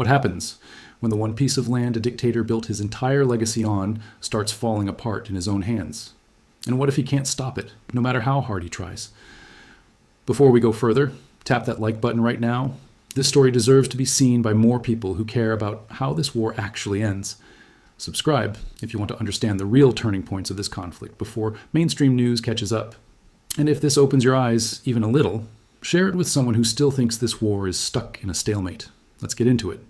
What happens when the one piece of land a dictator built his entire legacy on starts falling apart in his own hands? And what if he can't stop it, no matter how hard he tries? Before we go further, tap that like button right now. This story deserves to be seen by more people who care about how this war actually ends. Subscribe if you want to understand the real turning points of this conflict before mainstream news catches up. And if this opens your eyes even a little, share it with someone who still thinks this war is stuck in a stalemate. Let's get into it.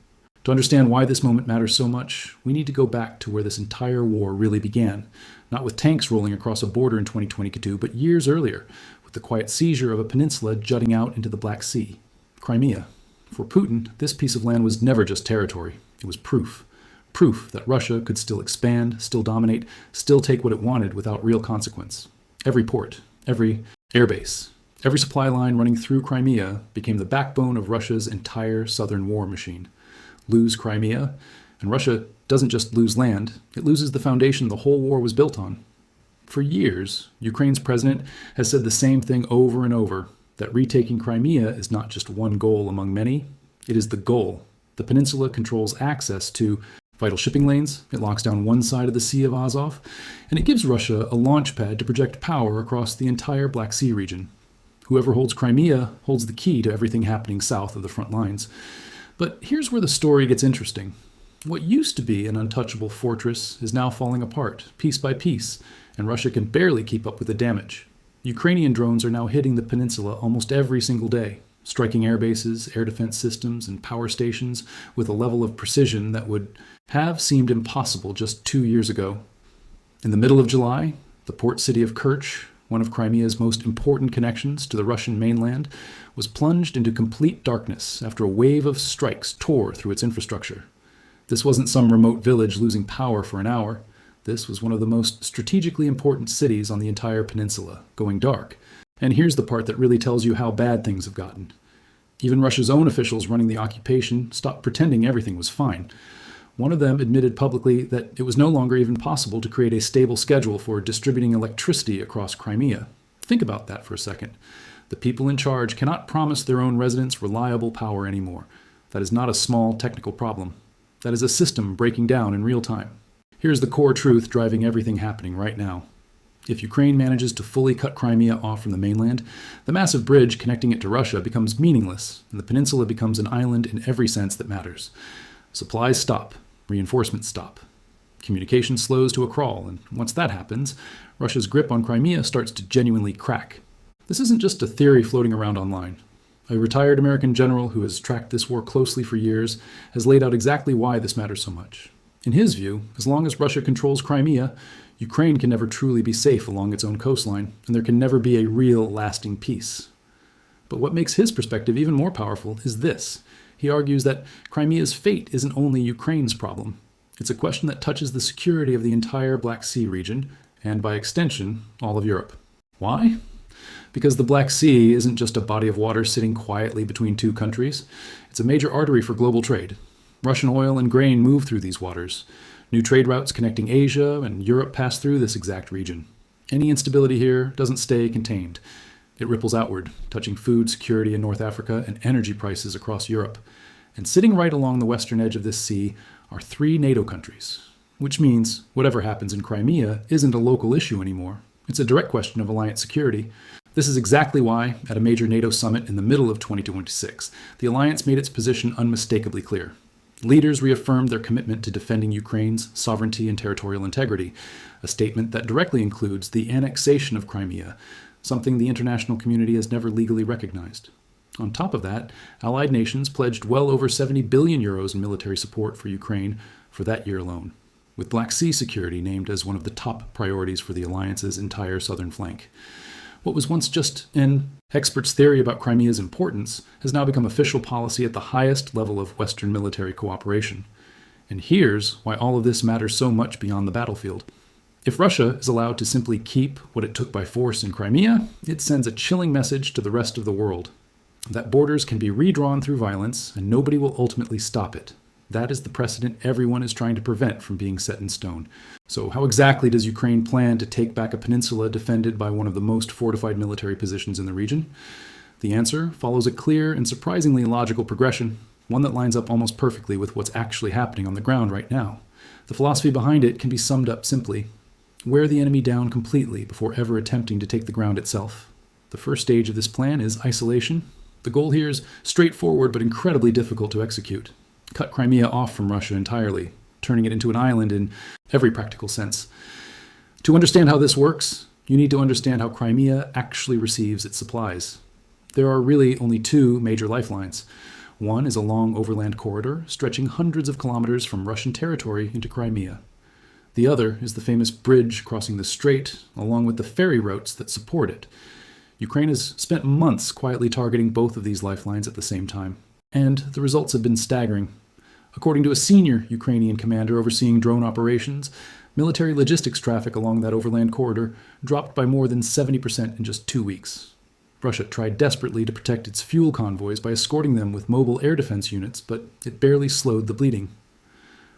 To understand why this moment matters so much, we need to go back to where this entire war really began. Not with tanks rolling across a border in 2022, but years earlier, with the quiet seizure of a peninsula jutting out into the Black Sea, Crimea. For Putin, this piece of land was never just territory. It was proof. Proof that Russia could still expand, still dominate, still take what it wanted without real consequence. Every port, every airbase, every supply line running through Crimea became the backbone of Russia's entire southern war machine. Lose Crimea, and Russia doesn't just lose land, it loses the foundation the whole war was built on. For years, Ukraine's president has said the same thing over and over, that retaking Crimea is not just one goal among many, it is the goal. The peninsula controls access to vital shipping lanes, it locks down one side of the Sea of Azov, and it gives Russia a launch pad to project power across the entire Black Sea region. Whoever holds Crimea holds the key to everything happening south of the front lines. But here's where the story gets interesting. What used to be an untouchable fortress is now falling apart, piece by piece, and Russia can barely keep up with the damage. Ukrainian drones are now hitting the peninsula almost every single day, striking air bases, air defense systems, and power stations with a level of precision that would have seemed impossible just 2 years ago. In the middle of July, the port city of Kerch, one of Crimea's most important connections to the Russian mainland, was plunged into complete darkness after a wave of strikes tore through its infrastructure. This wasn't some remote village losing power for an hour. This was one of the most strategically important cities on the entire peninsula, going dark. And here's the part that really tells you how bad things have gotten. Even Russia's own officials running the occupation stopped pretending everything was fine. One of them admitted publicly that it was no longer even possible to create a stable schedule for distributing electricity across Crimea. Think about that for a second. The people in charge cannot promise their own residents reliable power anymore. That is not a small technical problem. That is a system breaking down in real time. Here's the core truth driving everything happening right now. If Ukraine manages to fully cut Crimea off from the mainland, the massive bridge connecting it to Russia becomes meaningless, and the peninsula becomes an island in every sense that matters. Supplies stop. Reinforcements stop. Communication slows to a crawl, and once that happens, Russia's grip on Crimea starts to genuinely crack. This isn't just a theory floating around online. A retired American general who has tracked this war closely for years has laid out exactly why this matters so much. In his view, as long as Russia controls Crimea, Ukraine can never truly be safe along its own coastline, and there can never be a real, lasting peace. But what makes his perspective even more powerful is this. He argues that Crimea's fate isn't only Ukraine's problem. It's a question that touches the security of the entire Black Sea region, and by extension, all of Europe. Why? Because the Black Sea isn't just a body of water sitting quietly between two countries. It's a major artery for global trade. Russian oil and grain move through these waters. New trade routes connecting Asia and Europe pass through this exact region. Any instability here doesn't stay contained. It ripples outward, touching food security in North Africa and energy prices across Europe. And sitting right along the western edge of this sea are 3 NATO countries, which means whatever happens in Crimea isn't a local issue anymore. It's a direct question of alliance security. This is exactly why, at a major NATO summit in the middle of 2026, the alliance made its position unmistakably clear. Leaders reaffirmed their commitment to defending Ukraine's sovereignty and territorial integrity, a statement that directly includes the annexation of Crimea, something the international community has never legally recognized. On top of that, allied nations pledged well over 70 billion euros in military support for Ukraine for that year alone, with Black Sea security named as one of the top priorities for the alliance's entire southern flank. What was once just an expert's theory about Crimea's importance has now become official policy at the highest level of Western military cooperation. And here's why all of this matters so much beyond the battlefield. If Russia is allowed to simply keep what it took by force in Crimea, it sends a chilling message to the rest of the world. That borders can be redrawn through violence, and nobody will ultimately stop it. That is the precedent everyone is trying to prevent from being set in stone. So how exactly does Ukraine plan to take back a peninsula defended by one of the most fortified military positions in the region? The answer follows a clear and surprisingly logical progression. one that lines up almost perfectly with what's actually happening on the ground right now. The philosophy behind it can be summed up simply: wear the enemy down completely before ever attempting to take the ground itself. The first stage of this plan is isolation. The goal here is straightforward but incredibly difficult to execute. Cut Crimea off from Russia entirely, turning it into an island in every practical sense. To understand how this works, you need to understand how Crimea actually receives its supplies. There are really only two major lifelines. One is a long overland corridor stretching hundreds of kilometers from Russian territory into Crimea. The other is the famous bridge crossing the strait, along with the ferry routes that support it. Ukraine has spent months quietly targeting both of these lifelines at the same time, and the results have been staggering. According to a senior Ukrainian commander overseeing drone operations, military logistics traffic along that overland corridor dropped by more than 70% in just 2 weeks. Russia tried desperately to protect its fuel convoys by escorting them with mobile air defense units, but it barely slowed the bleeding.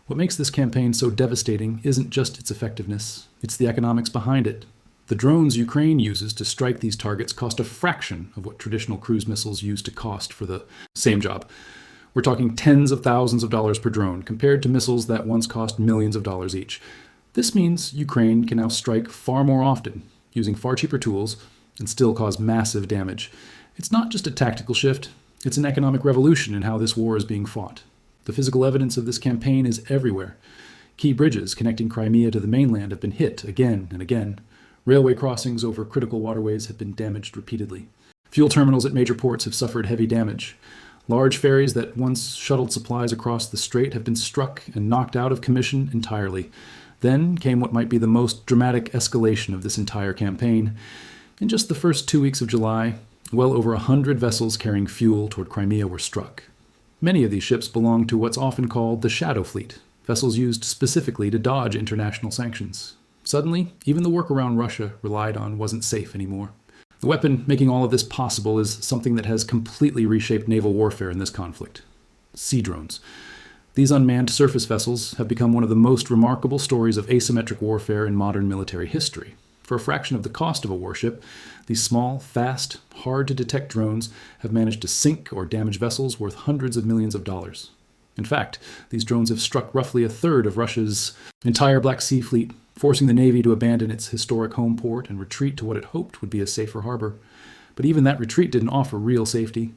What makes this campaign so devastating isn't just its effectiveness, it's the economics behind it. The drones Ukraine uses to strike these targets cost a fraction of what traditional cruise missiles used to cost for the same job. We're talking tens of thousands of dollars per drone, compared to missiles that once cost millions of dollars each. This means Ukraine can now strike far more often, using far cheaper tools, and still cause massive damage. It's not just a tactical shift, it's an economic revolution in how this war is being fought. The physical evidence of this campaign is everywhere. Key bridges connecting Crimea to the mainland have been hit again and again. Railway crossings over critical waterways have been damaged repeatedly. Fuel terminals at major ports have suffered heavy damage. Large ferries that once shuttled supplies across the strait have been struck and knocked out of commission entirely. Then came what might be the most dramatic escalation of this entire campaign. In just the first 2 weeks of July, well over 100 vessels carrying fuel toward Crimea were struck. Many of these ships belong to what's often called the Shadow Fleet, vessels used specifically to dodge international sanctions. Suddenly, even the workaround Russia relied on wasn't safe anymore. The weapon making all of this possible is something that has completely reshaped naval warfare in this conflict: sea drones. These unmanned surface vessels have become one of the most remarkable stories of asymmetric warfare in modern military history. For a fraction of the cost of a warship, these small, fast, hard-to-detect drones have managed to sink or damage vessels worth hundreds of millions of dollars. In fact, these drones have struck roughly a third of Russia's entire Black Sea fleet, forcing the Navy to abandon its historic home port and retreat to what it hoped would be a safer harbor. But even that retreat didn't offer real safety.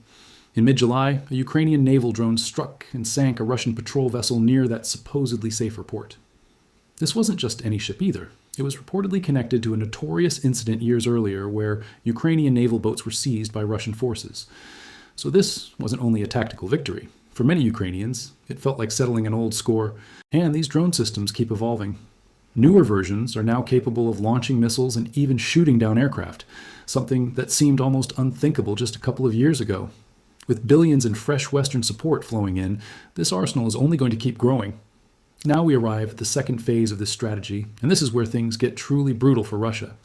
In mid-July, a Ukrainian naval drone struck and sank a Russian patrol vessel near that supposedly safer port. This wasn't just any ship either. It was reportedly connected to a notorious incident years earlier where Ukrainian naval boats were seized by Russian forces. So this wasn't only a tactical victory. For many Ukrainians, it felt like settling an old score, and these drone systems keep evolving. Newer versions are now capable of launching missiles and even shooting down aircraft, something that seemed almost unthinkable just a couple of years ago. With billions in fresh Western support flowing in, this arsenal is only going to keep growing. Now we arrive at the second phase of this strategy, and this is where things get truly brutal for Russia.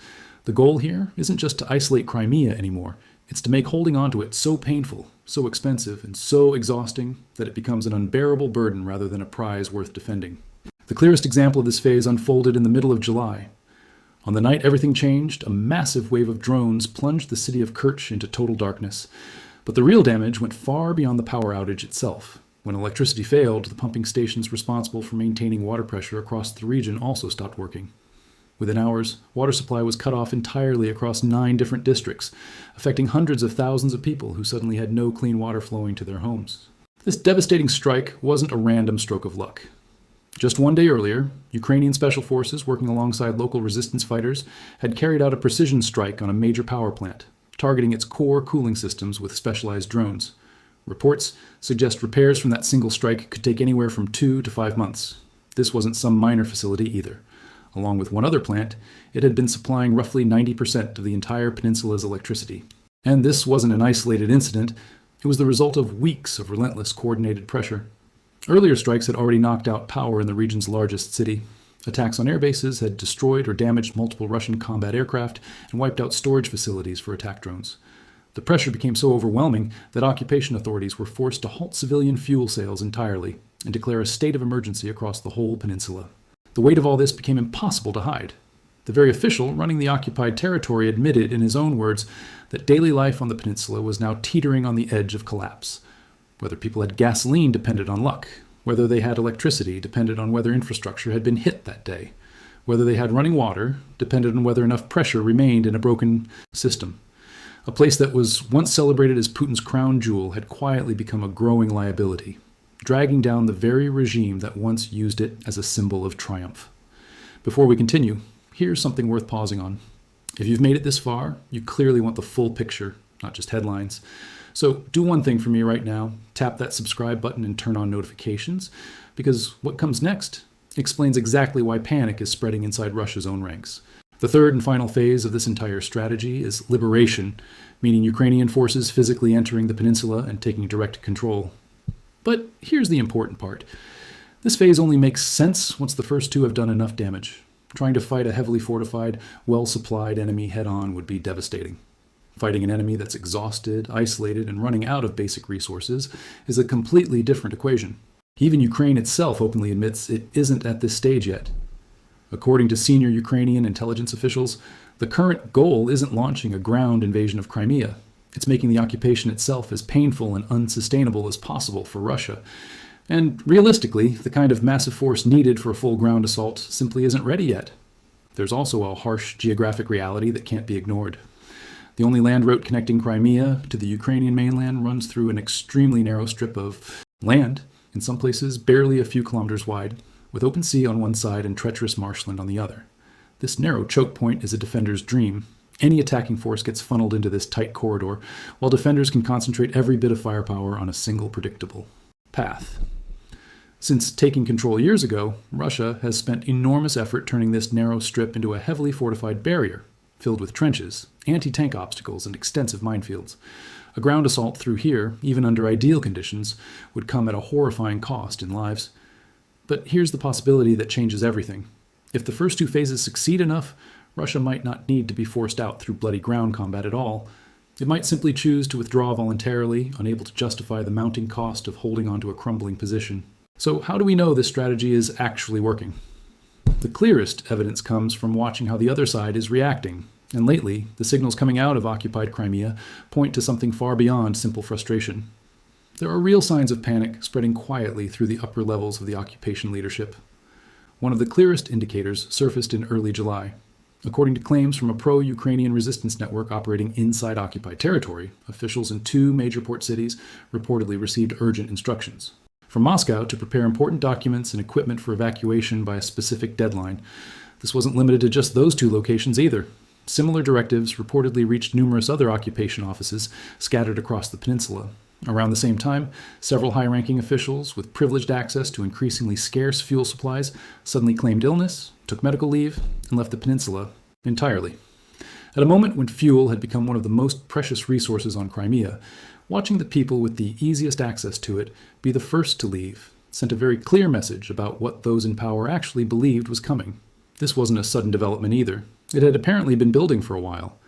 The goal here isn't just to isolate Crimea anymore. It's to make holding on to it so painful, so expensive, and so exhausting that it becomes an unbearable burden rather than a prize worth defending. The clearest example of this phase unfolded in the middle of July. On the night everything changed, a massive wave of drones plunged the city of Kerch into total darkness. But the real damage went far beyond the power outage itself. When electricity failed, the pumping stations responsible for maintaining water pressure across the region also stopped working. Within hours, water supply was cut off entirely across 9 different districts, affecting hundreds of thousands of people who suddenly had no clean water flowing to their homes. This devastating strike wasn't a random stroke of luck. Just 1 day earlier, Ukrainian special forces working alongside local resistance fighters had carried out a precision strike on a major power plant, targeting its core cooling systems with specialized drones. Reports suggest repairs from that single strike could take anywhere from 2 to 5 months. This wasn't some minor facility either. Along with one other plant, it had been supplying roughly 90% of the entire peninsula's electricity. And this wasn't an isolated incident. It was the result of weeks of relentless coordinated pressure. Earlier strikes had already knocked out power in the region's largest city. Attacks on air bases had destroyed or damaged multiple Russian combat aircraft and wiped out storage facilities for attack drones. The pressure became so overwhelming that occupation authorities were forced to halt civilian fuel sales entirely and declare a state of emergency across the whole peninsula. The weight of all this became impossible to hide. The very official running the occupied territory admitted in his own words that daily life on the peninsula was now teetering on the edge of collapse. Whether people had gasoline depended on luck. Whether they had electricity depended on whether infrastructure had been hit that day. Whether they had running water depended on whether enough pressure remained in a broken system. A place that was once celebrated as Putin's crown jewel had quietly become a growing liability, dragging down the very regime that once used it as a symbol of triumph. Before we continue, here's something worth pausing on. If you've made it this far, you clearly want the full picture, not just headlines. So do one thing for me right now, tap that subscribe button and turn on notifications, because what comes next explains exactly why panic is spreading inside Russia's own ranks. The third and final phase of this entire strategy is liberation, meaning Ukrainian forces physically entering the peninsula and taking direct control. But here's the important part. This phase only makes sense once the first two have done enough damage. Trying to fight a heavily fortified, well-supplied enemy head-on would be devastating. Fighting an enemy that's exhausted, isolated, and running out of basic resources is a completely different equation. Even Ukraine itself openly admits it isn't at this stage yet. According to senior Ukrainian intelligence officials, the current goal isn't launching a ground invasion of Crimea. It's making the occupation itself as painful and unsustainable as possible for Russia. And realistically, the kind of massive force needed for a full ground assault simply isn't ready yet. There's also a harsh geographic reality that can't be ignored. The only land route connecting Crimea to the Ukrainian mainland runs through an extremely narrow strip of land, in some places barely a few kilometers wide, with open sea on one side and treacherous marshland on the other. This narrow choke point is a defender's dream. Any attacking force gets funneled into this tight corridor, while defenders can concentrate every bit of firepower on a single predictable path. Since taking control years ago, Russia has spent enormous effort turning this narrow strip into a heavily fortified barrier, filled with trenches, anti-tank obstacles, and extensive minefields. A ground assault through here, even under ideal conditions, would come at a horrifying cost in lives. But here's the possibility that changes everything. If the first two phases succeed enough, Russia might not need to be forced out through bloody ground combat at all. It might simply choose to withdraw voluntarily, unable to justify the mounting cost of holding onto a crumbling position. So how do we know this strategy is actually working? The clearest evidence comes from watching how the other side is reacting. And lately, the signals coming out of occupied Crimea point to something far beyond simple frustration. There are real signs of panic spreading quietly through the upper levels of the occupation leadership. One of the clearest indicators surfaced in early July. According to claims from a pro-Ukrainian resistance network operating inside occupied territory, officials in two major port cities reportedly received urgent instructions from Moscow to prepare important documents and equipment for evacuation by a specific deadline. This wasn't limited to just those two locations either. Similar directives reportedly reached numerous other occupation offices scattered across the peninsula. Around the same time, several high-ranking officials with privileged access to increasingly scarce fuel supplies suddenly claimed illness, took medical leave, and left the peninsula entirely. At a moment when fuel had become one of the most precious resources on Crimea, watching the people with the easiest access to it be the first to leave sent a very clear message about what those in power actually believed was coming. This wasn't a sudden development either. It had apparently been building for a while.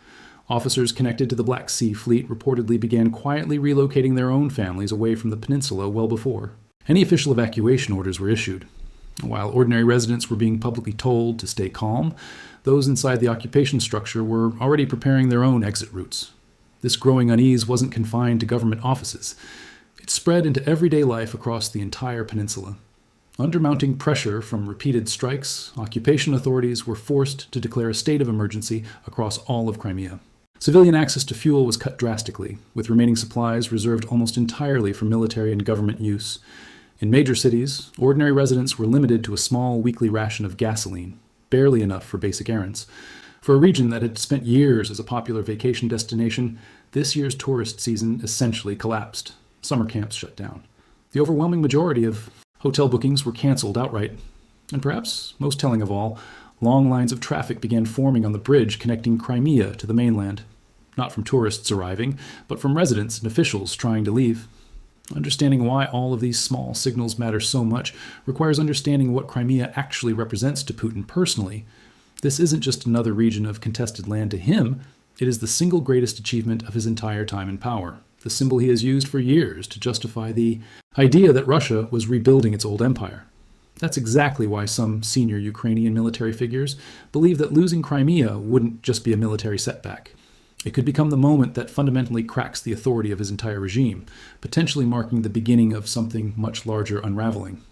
Officers connected to the Black Sea Fleet reportedly began quietly relocating their own families away from the peninsula well before any official evacuation orders were issued. While ordinary residents were being publicly told to stay calm, those inside the occupation structure were already preparing their own exit routes. This growing unease wasn't confined to government offices. It spread into everyday life across the entire peninsula. Under mounting pressure from repeated strikes, occupation authorities were forced to declare a state of emergency across all of Crimea. Civilian access to fuel was cut drastically, with remaining supplies reserved almost entirely for military and government use. In major cities, ordinary residents were limited to a small weekly ration of gasoline, barely enough for basic errands. For a region that had spent years as a popular vacation destination, this year's tourist season essentially collapsed. Summer camps shut down. The overwhelming majority of hotel bookings were canceled outright. And perhaps, most telling of all, long lines of traffic began forming on the bridge connecting Crimea to the mainland. Not from tourists arriving, but from residents and officials trying to leave. Understanding why all of these small signals matter so much requires understanding what Crimea actually represents to Putin personally. This isn't just another region of contested land to him, it is the single greatest achievement of his entire time in power, the symbol he has used for years to justify the idea that Russia was rebuilding its old empire. That's exactly why some senior Ukrainian military figures believe that losing Crimea wouldn't just be a military setback. It could become the moment that fundamentally cracks the authority of his entire regime, potentially marking the beginning of something much larger unraveling.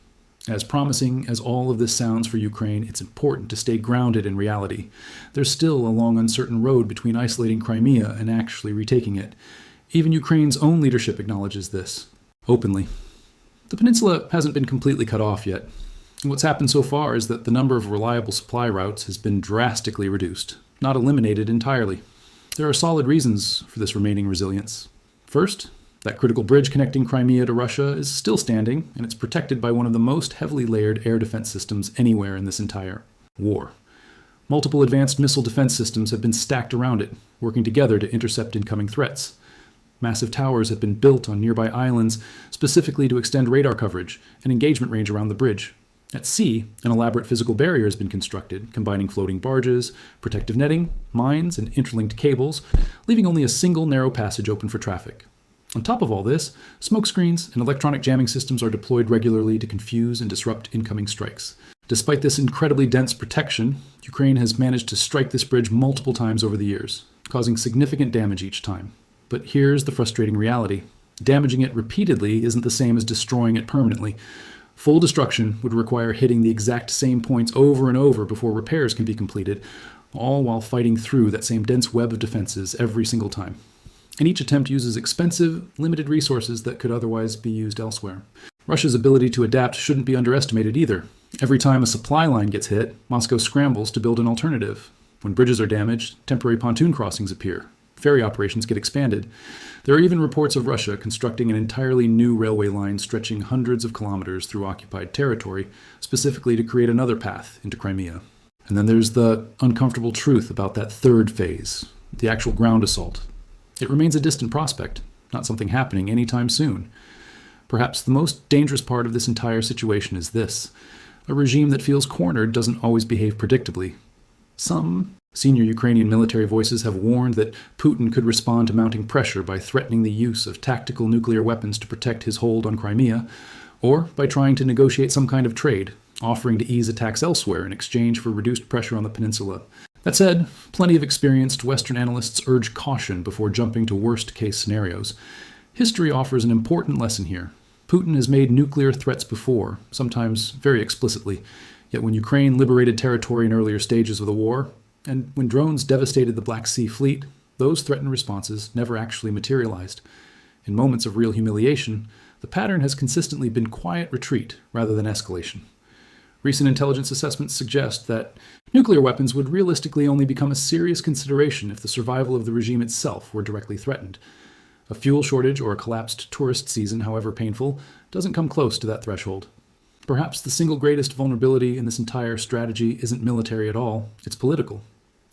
As promising as all of this sounds for Ukraine, it's important to stay grounded in reality. There's still a long, uncertain road between isolating Crimea and actually retaking it. Even Ukraine's own leadership acknowledges this, openly. The peninsula hasn't been completely cut off yet. What's happened so far is that the number of reliable supply routes has been drastically reduced, not eliminated entirely. There are solid reasons for this remaining resilience. First, that critical bridge connecting Crimea to Russia is still standing, and it's protected by one of the most heavily layered air defense systems anywhere in this entire war. Multiple advanced missile defense systems have been stacked around it, working together to intercept incoming threats. Massive towers have been built on nearby islands specifically to extend radar coverage and engagement range around the bridge. At sea, an elaborate physical barrier has been constructed, combining floating barges, protective netting, mines, and interlinked cables, leaving only a single narrow passage open for traffic. On top of all this, smoke screens and electronic jamming systems are deployed regularly to confuse and disrupt incoming strikes. Despite this incredibly dense protection, Ukraine has managed to strike this bridge multiple times over the years, causing significant damage each time. But here's the frustrating reality. Damaging it repeatedly isn't the same as destroying it permanently. Full destruction would require hitting the exact same points over and over before repairs can be completed, all while fighting through that same dense web of defenses every single time. And each attempt uses expensive, limited resources that could otherwise be used elsewhere. Russia's ability to adapt shouldn't be underestimated either. Every time a supply line gets hit, Moscow scrambles to build an alternative. When bridges are damaged, temporary pontoon crossings appear. Ferry operations get expanded. There are even reports of Russia constructing an entirely new railway line stretching hundreds of kilometers through occupied territory, specifically to create another path into Crimea. And then there's the uncomfortable truth about that third phase, the actual ground assault. It remains a distant prospect, not something happening anytime soon. Perhaps the most dangerous part of this entire situation is this. A regime that feels cornered doesn't always behave predictably. Some senior Ukrainian military voices have warned that Putin could respond to mounting pressure by threatening the use of tactical nuclear weapons to protect his hold on Crimea, or by trying to negotiate some kind of trade, offering to ease attacks elsewhere in exchange for reduced pressure on the peninsula. That said, plenty of experienced Western analysts urge caution before jumping to worst-case scenarios. History offers an important lesson here. Putin has made nuclear threats before, sometimes very explicitly, yet when Ukraine liberated territory in earlier stages of the war, and when drones devastated the Black Sea fleet, those threatened responses never actually materialized. In moments of real humiliation, the pattern has consistently been quiet retreat rather than escalation. Recent intelligence assessments suggest that nuclear weapons would realistically only become a serious consideration if the survival of the regime itself were directly threatened. A fuel shortage or a collapsed tourist season, however painful, doesn't come close to that threshold. Perhaps the single greatest vulnerability in this entire strategy isn't military at all, it's political.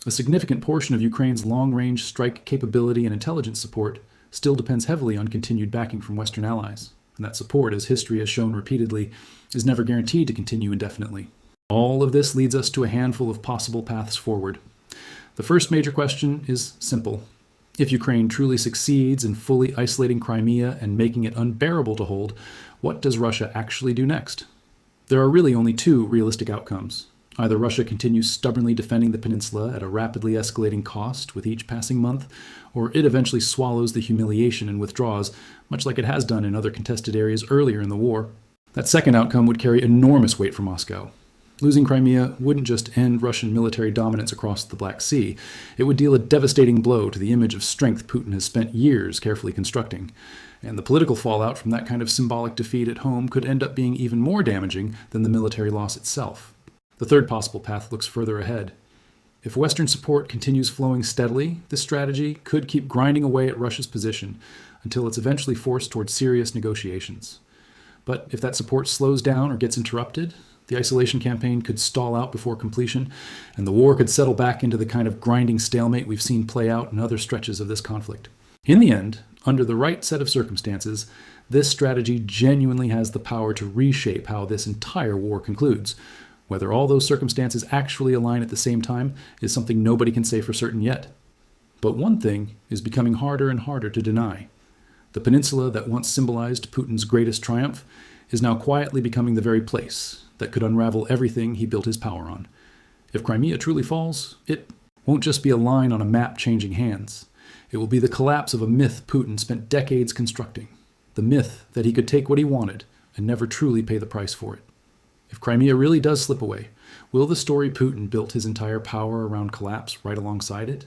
A significant portion of Ukraine's long-range strike capability and intelligence support still depends heavily on continued backing from Western allies. And that support, as history has shown repeatedly, is never guaranteed to continue indefinitely. All of this leads us to a handful of possible paths forward. The first major question is simple. If Ukraine truly succeeds in fully isolating Crimea and making it unbearable to hold, what does Russia actually do next? There are really only two realistic outcomes. Either Russia continues stubbornly defending the peninsula at a rapidly escalating cost with each passing month, or it eventually swallows the humiliation and withdraws, much like it has done in other contested areas earlier in the war. That second outcome would carry enormous weight for Moscow. Losing Crimea wouldn't just end Russian military dominance across the Black Sea. It would deal a devastating blow to the image of strength Putin has spent years carefully constructing. And the political fallout from that kind of symbolic defeat at home could end up being even more damaging than the military loss itself. The third possible path looks further ahead. If Western support continues flowing steadily, this strategy could keep grinding away at Russia's position until it's eventually forced toward serious negotiations. But if that support slows down or gets interrupted, the isolation campaign could stall out before completion, and the war could settle back into the kind of grinding stalemate we've seen play out in other stretches of this conflict. In the end, under the right set of circumstances, this strategy genuinely has the power to reshape how this entire war concludes. Whether all those circumstances actually align at the same time is something nobody can say for certain yet. But one thing is becoming harder and harder to deny. The peninsula that once symbolized Putin's greatest triumph is now quietly becoming the very place that could unravel everything he built his power on. If Crimea truly falls, it won't just be a line on a map changing hands. It will be the collapse of a myth Putin spent decades constructing. The myth that he could take what he wanted and never truly pay the price for it. If Crimea really does slip away, will the story Putin built his entire power around collapse right alongside it?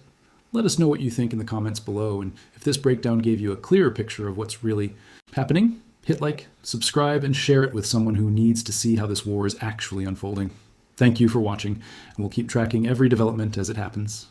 Let us know what you think in the comments below, and if this breakdown gave you a clearer picture of what's really happening, hit like, subscribe, and share it with someone who needs to see how this war is actually unfolding. Thank you for watching, and we'll keep tracking every development as it happens.